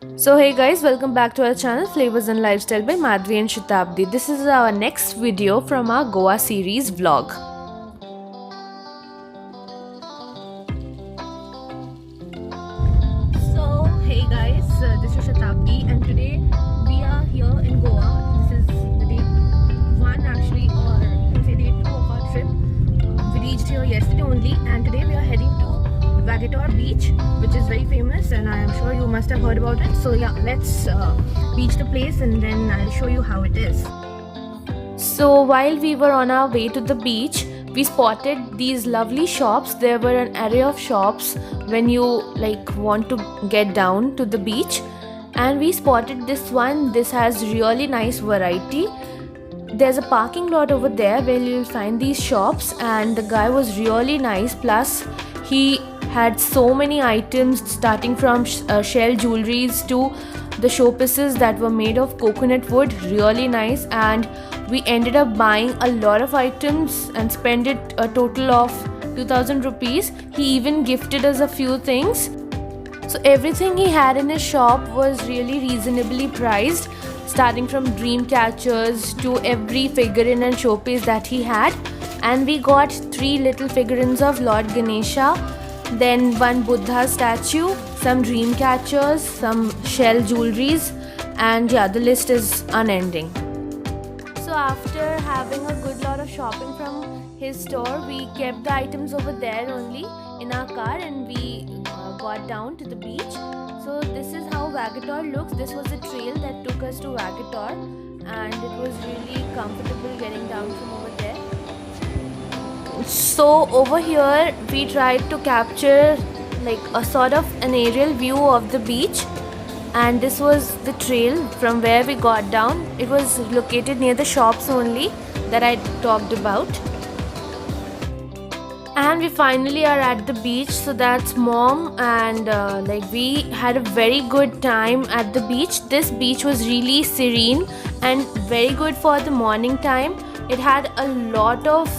So hey guys, welcome back to our channel Flavors and Lifestyle by Madhvi and Shatabdi. This is our next video from our Goa series vlog. So hey guys, this is Shatabdi and today we are here in Goa. This is the day 1 actually, or you can say day 2 of our trip. We reached here yesterday only and today we are heading to Vagator Beach, which is very famous and I am sure you must have heard about it. So yeah, let's beach the place and then I'll show you how it is. So while we were on our way to the beach, we spotted these lovely shops. There were an array of shops when you want to get down to the beach, and we spotted this one. This has really nice variety. There's a parking lot over there where you'll find these shops, and the guy was really nice. Plus he had so many items starting from shell jewelries to the showpieces that were made of coconut wood. Really nice, and we ended up buying a lot of items and spent it a total of 2000 rupees. He even gifted us a few things. So everything he had in his shop was really reasonably priced, starting from dream catchers to every figurine and showpiece that he had. And we got 3 little figurines of Lord Ganesha, then 1 Buddha statue, some dream catchers, some shell jewelries, and yeah, the list is unending. So after having a good lot of shopping from his store, we kept the items over there only in our car and we got down to the beach. So this is how Vagator looks. This was the trail that took us to Vagator and it was really comfortable getting down from over there. So over here we tried to capture a sort of an aerial view of the beach, and this was the trail from where we got down. It was located near the shops only that I talked about. And we finally are at the beach. So that's Mom, and we had a very good time at the beach. This beach was really serene and very good for the morning time. It had a lot of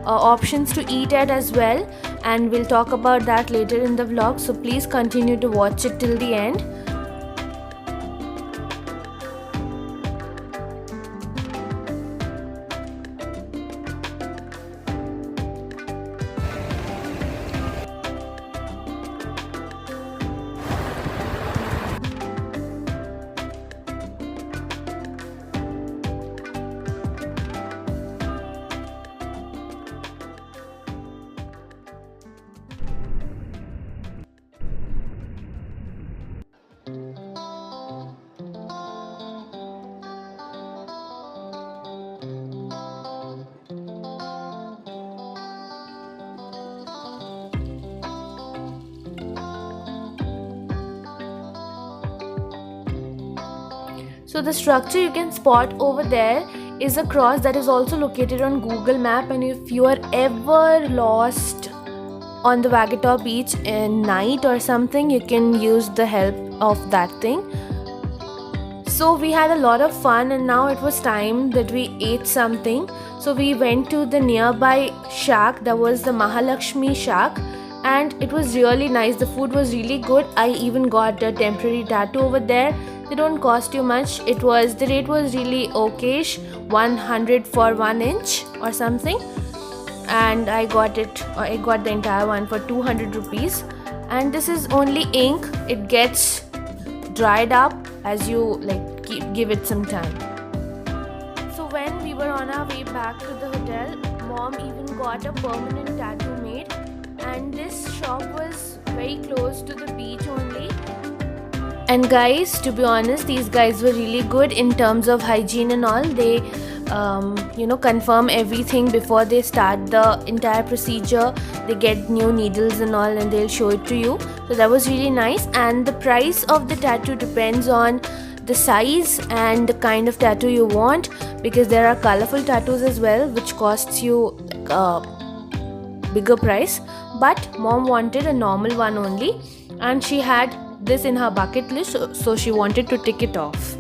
options to eat at as well, and we'll talk about that later in the vlog, so please continue to watch it till the end. So the structure you can spot over there is a cross that is also located on Google Map, and if you are ever lost on the Vagator beach in night or something, you can use the help of that thing. So we had a lot of fun and now it was time that we ate something. So we went to the nearby shack. That was the Mahalakshmi shack and it was really nice. The food was really good. I even got a temporary tattoo over there. They don't cost you much. The rate was really okayish, 100 for 1 inch or something, and I got the entire one for 200 rupees. And this is only ink. It gets dried up as you give it some time. So when we were on our way back to the hotel, Mom even got a permanent tattoo made, and this shop was very close to the beach only. And guys, to be honest, these guys were really good in terms of hygiene and all. They confirm everything before they start the entire procedure. They get new needles and all and they'll show it to you. So that was really nice, and the price of the tattoo depends on the size and the kind of tattoo you want, because there are colorful tattoos as well which costs you bigger price. But Mom wanted a normal one only and she had this in her bucket list, so she wanted to tick it off.